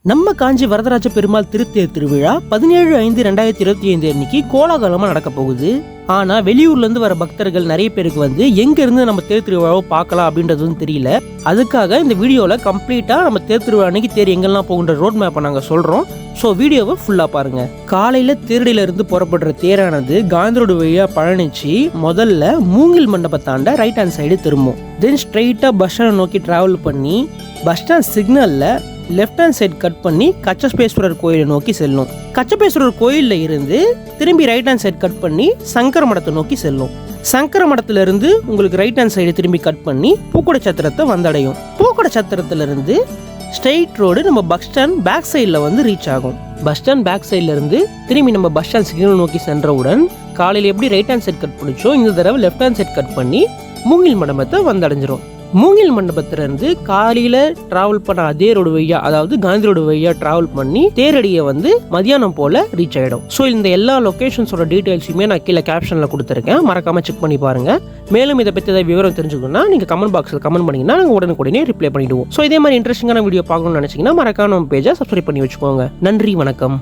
நம்ம காஞ்சி வரதராஜ பெருமாள் திருத்தேர் திருவிழா 17/5/2025 அன்னைக்கு கோலாகலமா நடக்க போகுது. ஆனா வெளியூர்ல இருந்து வர பக்தர்கள் நிறைய பேருக்கு எங்க இருந்து நம்ம தேர் திருவிழாவை பார்க்கலாம் அப்படின்றதும் தெரியல. அதுக்காக இந்த வீடியோல கம்ப்ளீட்டா நம்ம தேர் திருவிழா அன்னைக்கு தேர் எங்கெல்லாம் போகுன்ற ரோட் மேப்பை நாங்க சொல்றோம். ஸோ வீடியோவை ஃபுல்லா பாருங்க. காலையில தேரடியில இருந்து புறப்படுற தேரானது காந்தி ரோடு வழியா பழனிச்சு முதல்ல மூங்கில் மண்டபத்தாண்ட ரைட் ஹேண்ட் சைடு திரும்பும். தென் ஸ்ட்ரெயிட்டா பஸ் ஸ்டாண்ட் நோக்கி டிராவல் பண்ணி பஸ் ஸ்டாண்ட் சிக்னல்ல லெஃப்ட் ஹேண்ட் சைட் கட் பண்ணி கச்சபேஸ்வரர் கோயிலை நோக்கி செல்லும். கச்சபேஸ்வரர் கோயில்ல இருந்து திரும்பி ரைட் ஹேண்ட் சைட் கட் பண்ணி சங்கர மடத்தை நோக்கி செல்லும். சங்கர மடத்துல இருந்து உங்களுக்கு ரைட் ஹேண்ட் சைடு திரும்பி கட் பண்ணி பூக்கொடை சத்திரத்தை வந்தடையும். பூக்கொடை சத்திரத்துல இருந்து ஸ்ட்ரெயிட் ரோடு நம்ம பஸ் ஸ்டாண்ட் பேக் சைடில் ரீச் ஆகும். பஸ் ஸ்டாண்ட் பேக் சைட்ல இருந்து திரும்பி நம்ம பஸ் ஸ்டாண்ட் சிக்னல் நோக்கி சென்றவுடன் காலையில் எப்படி ரைட் ஹேண்ட் சைட் கட் பண்ணிச்சோ இந்த தடவை லெஃப்ட் ஹேண்ட் சைட் கட் பண்ணி மூங்கில் மண்டபத்தை வந்தடைஞ்சிரும். மூங்கில் மண்டபத்திலிருந்து காலையில டிராவல் பண்ண அதே ரோடு வழியா, அதாவது காந்தி ரோடு வழியா டிராவல் பண்ணி தேரடியை மதியானம் போல ரீச் ஆயிடும். ஸோ இந்த எல்லா லொகேஷன்ஸோட டீடைல்ஸுமே நான் கீழே கேப்ஷன்ல கொடுத்துருக்கேன், மறக்காம செக் பண்ணி பாருங்க. மேலும் இதை பற்றி ஏதாவது விவரம் தெரிஞ்சுக்கணும்னா நீங்க கமெண்ட் பாக்ஸில் கமெண்ட் பண்ணீங்கன்னா நாங்கள் உடனே ரிப்ளை பண்ணிடுவோம். ஸோ இதே மாதிரி இன்ட்ரெஸ்டிங்கான வீடியோ பார்க்கணும்னு நினைச்சீங்கன்னா மறக்காம நம்ம பேஜை சப்ஸ்கிரைப் பண்ணி வச்சுக்கோங்க. நன்றி, வணக்கம்.